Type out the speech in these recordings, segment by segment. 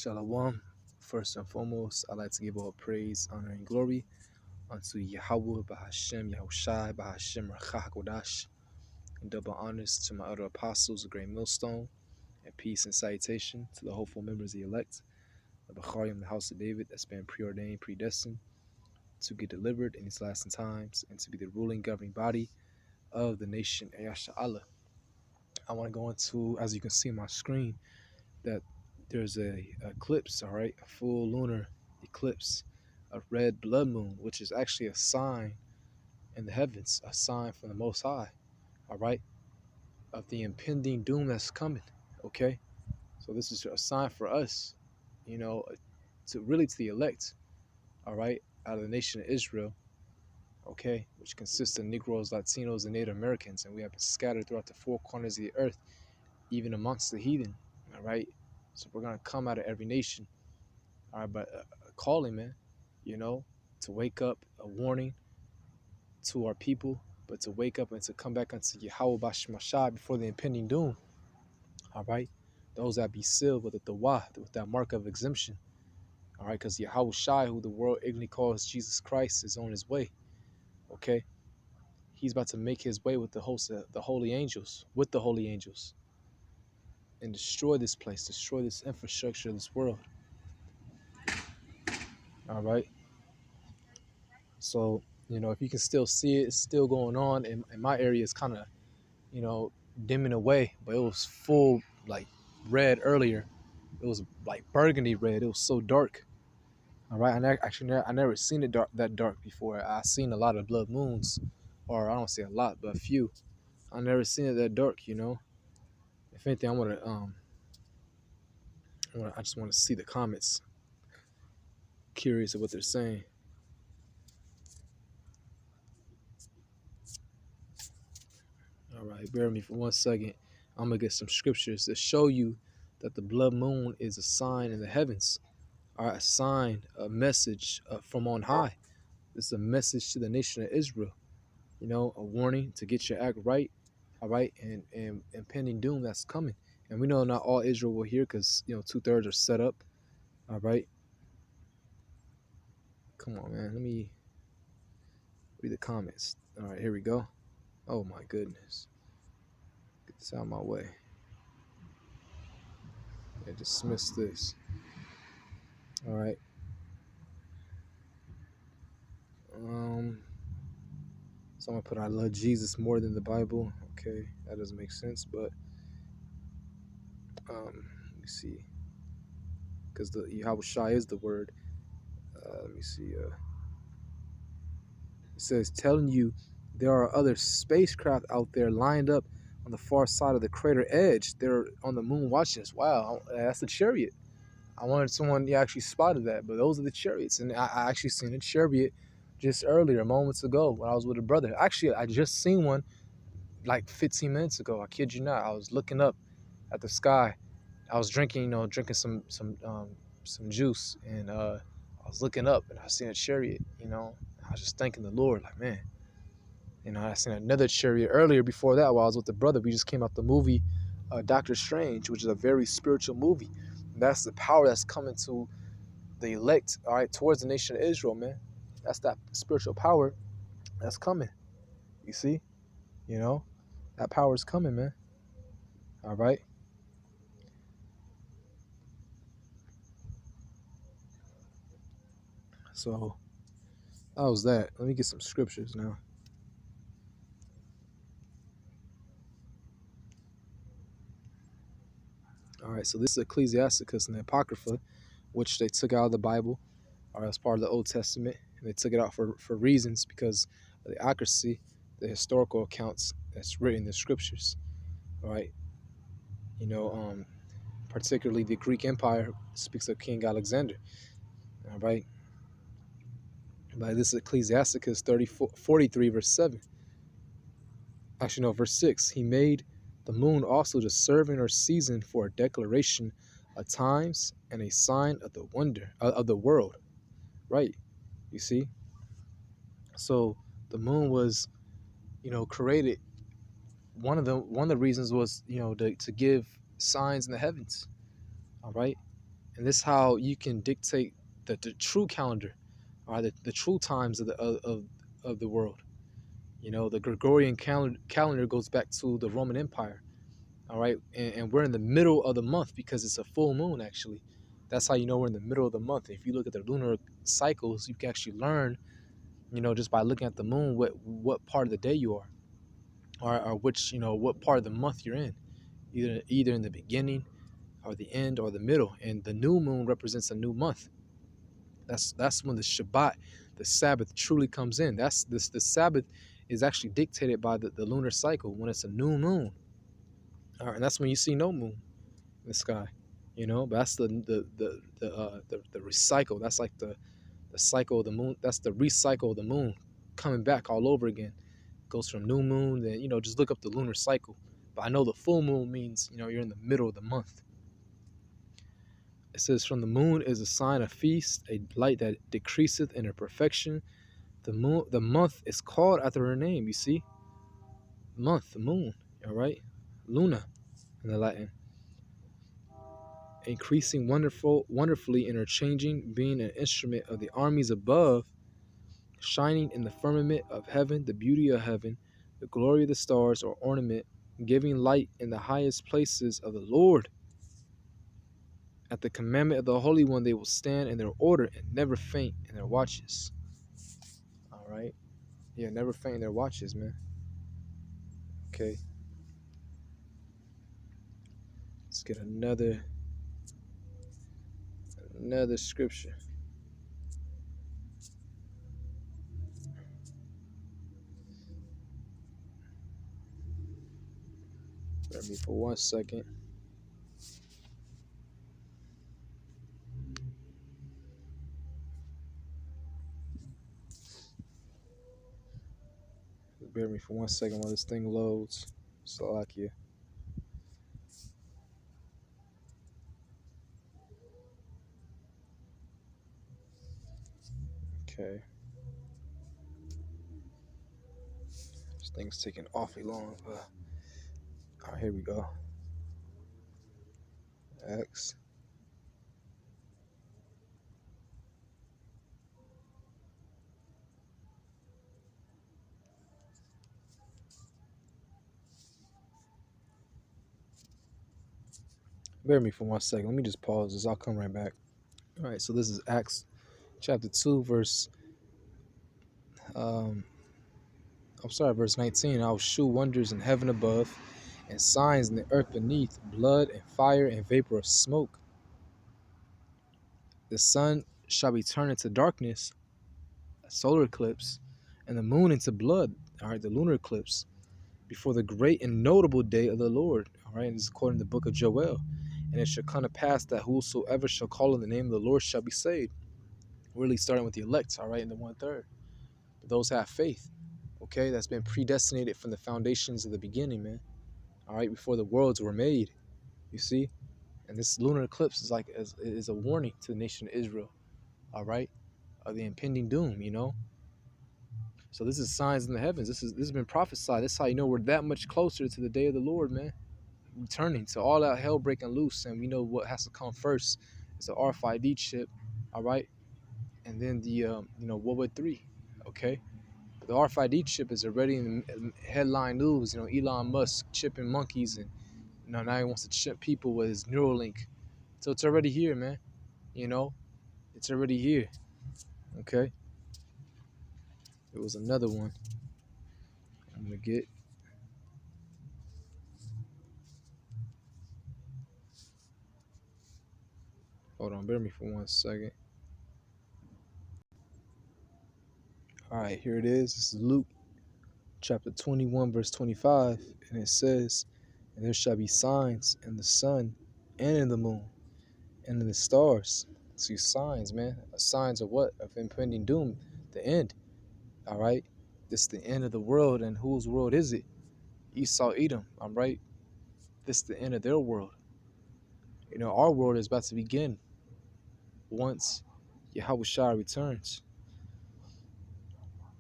Shalom. First and foremost, I'd like to give all praise, honor, and glory unto Yahweh, Bahashem, Yahushai, Bahashem, Rachakodash, and double honors to my other apostles, the great millstone, and peace and salutation to the hopeful members of the elect, the Bacharim, the house of David, that's been preordained, predestined to get delivered in these last times and to be the ruling, governing body of the nation, Ayash Allah. I want to go into, as you can see on my screen, that there's a eclipse, all right, a full lunar eclipse, a red blood moon, which is actually a sign in the heavens, a sign from the Most High, all right, of the impending doom that's coming. Okay, so this is a sign for us, you know, to the elect, all right, out of the nation of Israel, okay, which consists of Negroes, Latinos, and Native Americans, and we have been scattered throughout the four corners of the earth, even amongst the heathen, all right. So we're gonna come out of every nation. All right, but a calling, man, you know, to wake up, a warning to our people, but to wake up and to come back unto Yahweh Bashmashai before the impending doom. All right, those that be sealed with the Dawah, with that mark of exemption. All right, because Yahweh Shai, who the world ignorantly calls Jesus Christ, is on his way. Okay, he's about to make his way with the host of the holy angels, and destroy this place, destroy this infrastructure of this world. All right. So, you know, if you can still see it, it's still going on. In my area, it's kind of, you know, dimming away, but it was full, like, red earlier. It was like burgundy red. It was so dark. All right. I never seen it that dark before. I seen a lot of blood moons, or I don't say a lot, but a few. I never seen it that dark, you know. If anything, I just want to see the comments. Curious of what they're saying. All right, bear with me for 1 second. I'm gonna get some scriptures to show you that the blood moon is a sign in the heavens, or a sign, a message from on high. It's a message to the nation of Israel. You know, a warning to get your act right. All right, and impending doom that's coming. And we know not all Israel will hear because you know 2/3 are set up. All right, come on, man. Let me read the comments. All right, here we go. Oh my goodness, get this out of my way. Yeah, dismiss this. All right. So I'm gonna put I love Jesus more than the Bible. Okay, that doesn't make sense, but let me see, because the Yahweh Shai is the word. Let me see. It says telling you there are other spacecraft out there lined up on the far side of the crater edge. They're on the moon watching us. Wow, that's the chariot. I wanted someone actually spotted that, but those are the chariots, and I actually seen a chariot just earlier, moments ago, when I was with a brother. Actually, I just seen one like 15 minutes ago. I kid you not. I was looking up at the sky. I was drinking, drinking some juice, and I was looking up, and I seen a chariot. I was just thanking the Lord, like, man. I seen another chariot earlier before that while I was with the brother. We just came out the movie Doctor Strange, which is a very spiritual movie. And that's the power that's coming to the elect, all right, towards the nation of Israel, man. That's that spiritual power that's coming. You see? That power is coming, man. All right. So that was that. Let me get some scriptures now. All right, so this is Ecclesiasticus and the Apocrypha, which they took out of the Bible, or as part of the Old Testament, and they took it out for reasons because of the accuracy, the historical accounts that's written in the scriptures. All right, particularly the Greek Empire speaks of King Alexander. All right, but this is Ecclesiasticus 43, verse 7. Actually, no, verse 6. He made the moon also to serve in her season for a declaration of times and a sign of the wonder of the world. Right. You see? So the moon was, created. One of the reasons was, to give signs in the heavens. All right. And this is how you can dictate the true calendar, or the true times of the world. You know, the Gregorian calendar goes back to the Roman Empire. All right, and we're in the middle of the month because it's a full moon. Actually, that's how you know we're in the middle of the month. If you look at the lunar cycles, you can actually learn, you know, just by looking at the moon, what part of the day you are, or which, you know, what part of the month you're in, either in the beginning or the end or the middle. And the new moon represents a new month. That's when the Shabbat, the Sabbath, truly comes in. That's this The Sabbath is actually dictated by the lunar cycle when it's a new moon. All right, and that's when you see no moon in the sky. You know, but that's the recycle. That's like the cycle of the moon. That's the recycle of the moon coming back all over again. Goes from new moon, then, you know, just look up the lunar cycle. But I know the full moon means, you know, you're in the middle of the month. It says, from the moon is a sign of feast, a light that decreaseth in her perfection. The month is called after her name. You see, month, the moon. All right, Luna in the Latin. Increasing wonderfully interchanging, being an instrument of the armies above, shining in the firmament of heaven, the beauty of heaven, the glory of the stars, or ornament, giving light in the highest places of the Lord. At the commandment of the Holy One, they will stand in their order and never faint in their watches. All right, yeah, never faint in their watches, man. Okay, let's get another scripture. Bear me for 1 second. Bear me for 1 second while this thing loads. Salakia. Okay. This thing's taking awfully long. All right, here we go. X. Bear me for 1 second. Let me just pause this. I'll come right back. All right, so this is Acts chapter 2, verse 19. I will shew wonders in heaven above, and signs in the earth beneath, blood and fire and vapor of smoke. The sun shall be turned into darkness, a solar eclipse, and the moon into blood, all right, the lunar eclipse, before the great and notable day of the Lord. All right, and this is according to the book of Joel. And it shall come to pass that whosoever shall call on the name of the Lord shall be saved. Really starting with the elect, all right, in the 1/3. But those have faith, okay, that's been predestinated from the foundations of the beginning, man. All right, before the worlds were made, you see. And this lunar eclipse is a warning to the nation of Israel, all right, of the impending doom, you know. So this is signs in the heavens. This has been prophesied. That's how you know we're that much closer to the day of the Lord, man. Returning to all that hell breaking loose, and we know what has to come first. It's the RFID chip, all right, and then the World War III, okay. The RFID chip is already in the headline news. You know, Elon Musk chipping monkeys, and now he wants to chip people with his Neuralink. So it's already here, man. You know, it's already here. Okay. There was another one I'm gonna get. Hold on, bear me for 1 second. All right, here it is. This is Luke chapter 21, verse 25, and it says, "And there shall be signs in the sun and in the moon and in the stars." See, signs, man. Signs of what? Of impending doom, the end. All right, this is the end of the world, and whose world is it? Esau, Edom. I'm right. This is the end of their world. You know, our world is about to begin once Yahushua returns.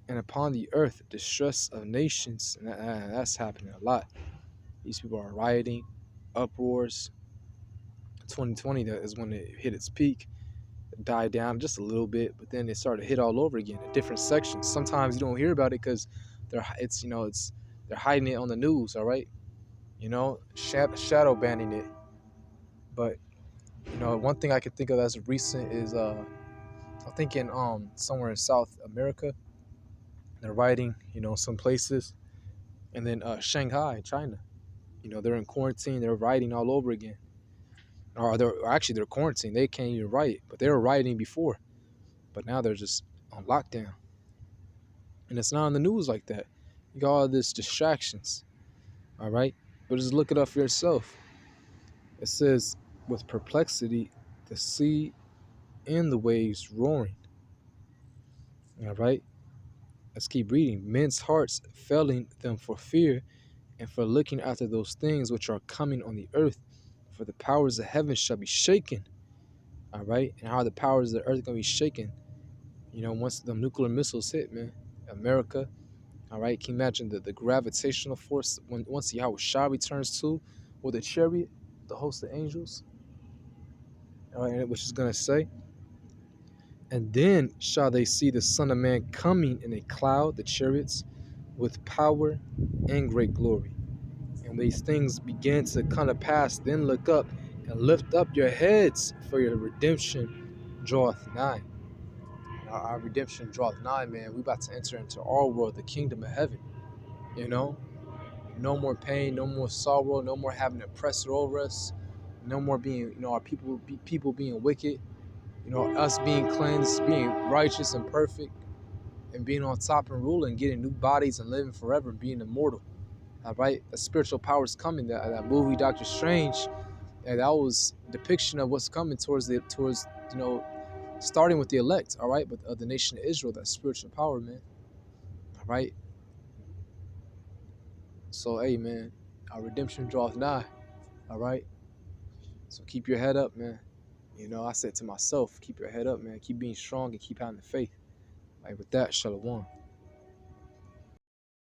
And upon the earth, distress of nations, and that's happening a lot. These people are rioting, uproars, 2020 that is when it hit its peak, died down just a little bit, but then it started to hit all over again in different sections. Sometimes you don't hear about it because they're hiding it on the news, all right? Shadow banning it. But one thing I could think of as recent is I'm thinking somewhere in South America, they're rioting, some places, and then Shanghai, China, they're in quarantine, they're rioting all over again. They're quarantined, they can't even riot, but they were rioting before, but now they're just on lockdown, and it's not on the news like that. You got all this distractions, all right? But just look it up for yourself. It says, with perplexity, the sea and the waves roaring. All right? Let's keep reading. Men's hearts failing them for fear and for looking after those things which are coming on the earth. For the powers of heaven shall be shaken. All right? And how are the powers of the earth going to be shaken? Once the nuclear missiles hit, man. America. All right? Can you imagine the gravitational force once Yahweh Shah returns to with the chariot, the host of angels? All right, which is going to say, and then shall they see the Son of Man coming in a cloud, the chariots, with power and great glory. And these things begin to come to pass, then look up and lift up your heads, for your redemption draweth nigh. Our redemption draweth nigh, man. We about to enter into our world, the kingdom of heaven. No more pain, no more sorrow, no more having an oppressor over us, no more being, our people being wicked. Us being cleansed, being righteous and perfect, and being on top and ruling, getting new bodies and living forever and being immortal. All right? The spiritual power is coming. That movie, Doctor Strange, and that was a depiction of what's coming towards starting with the elect, all right? But the nation of Israel, that spiritual power, man. All right? So, hey, man, our redemption draws nigh, all right? So keep your head up, man. I said to myself, keep your head up, man. Keep being strong and keep having the faith. Like with that, Shalom.